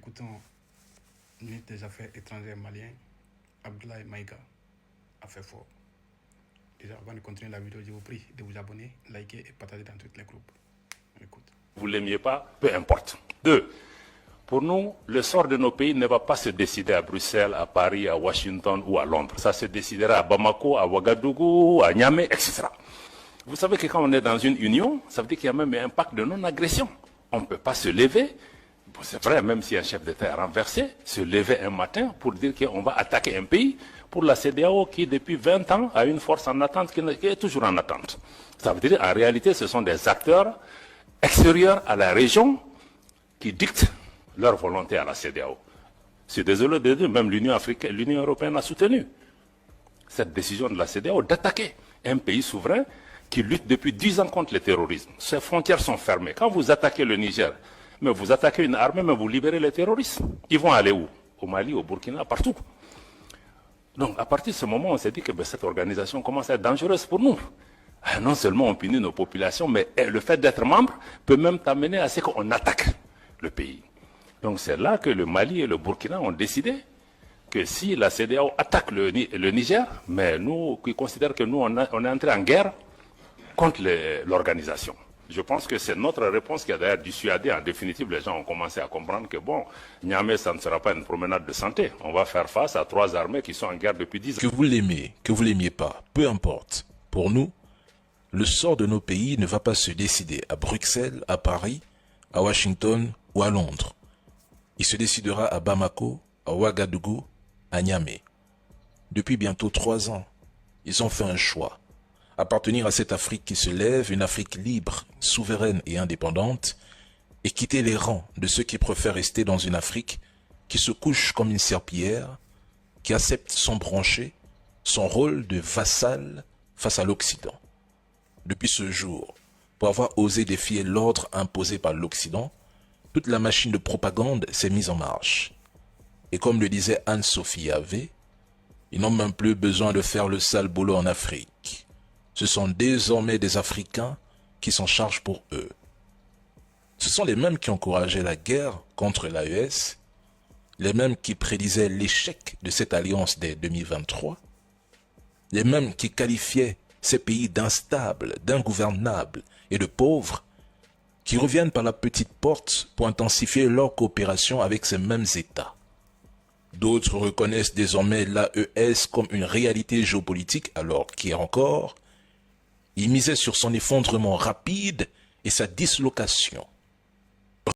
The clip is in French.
écoutant ministre des Affaires étrangères malien, Abdoulaye Maïga, a fait fort. Déjà, avant de continuer la vidéo, je vous prie de vous abonner, liker et partager dans tous les groupes. On écoute. Vous ne l'aimiez pas, peu importe. 2. Pour nous, le sort de nos pays ne va pas se décider à Bruxelles, à Paris, à Washington ou à Londres. Ça se décidera à Bamako, à Ouagadougou, à Niamey, etc. Vous savez que quand on est dans une union, ça veut dire qu'il y a même un pacte de non-agression. On ne peut pas se lever, c'est vrai, même si un chef d'État est renversé, se lever un matin pour dire qu'on va attaquer un pays pour la CEDEAO qui, depuis 20 ans, a une force en attente qui est toujours en attente. Ça veut dire, en réalité, ce sont des acteurs extérieurs à la région qui dictent leur volonté à la CEDEAO. Je suis désolé de dire, même l'Union européenne a soutenu cette décision de la CEDEAO d'attaquer un pays souverain qui lutte depuis 10 ans contre le terrorisme. Ses frontières sont fermées. Quand vous attaquez le Niger, mais vous attaquez une armée, mais vous libérez les terroristes. Ils vont aller où? Au Mali, au Burkina, partout. Donc, à partir de ce moment, on s'est dit que cette organisation commence à être dangereuse pour nous. Non seulement on punit nos populations, mais le fait d'être membre peut même t'amener à ce qu'on attaque le pays. Donc, c'est là que le Mali et le Burkina ont décidé que si la CEDEAO attaque le Niger, mais nous, qui considèrent que nous, on est entré en guerre contre l'organisation. Je pense que c'est notre réponse qui a d'ailleurs dissuadé. En définitive, les gens ont commencé à comprendre que bon, Niamey, ça ne sera pas une promenade de santé. On va faire face à 3 armées qui sont en guerre depuis 10 ans. Que vous l'aimez, que vous l'aimiez pas, peu importe. Pour nous, le sort de nos pays ne va pas se décider à Bruxelles, à Paris, à Washington ou à Londres. Il se décidera à Bamako, à Ouagadougou, à Niamey. Depuis bientôt 3 ans, ils ont fait un choix. Appartenir à cette Afrique qui se lève, une Afrique libre, souveraine et indépendante, et quitter les rangs de ceux qui préfèrent rester dans une Afrique qui se couche comme une serpillière, qui accepte son branché, son rôle de vassal face à l'Occident. Depuis ce jour, pour avoir osé défier l'ordre imposé par l'Occident, toute la machine de propagande s'est mise en marche. Et comme le disait Anne-Sophie Havé, ils n'ont même plus besoin de faire le sale boulot en Afrique. Ce sont désormais des Africains qui s'en chargent pour eux. Ce sont les mêmes qui encourageaient la guerre contre l'AES, les mêmes qui prédisaient l'échec de cette alliance dès 2023, les mêmes qui qualifiaient ces pays d'instables, d'ingouvernables et de pauvres, qui reviennent par la petite porte pour intensifier leur coopération avec ces mêmes États. D'autres reconnaissent désormais l'AES comme une réalité géopolitique alors qu'hier encore, ils misaient sur son effondrement rapide et sa dislocation.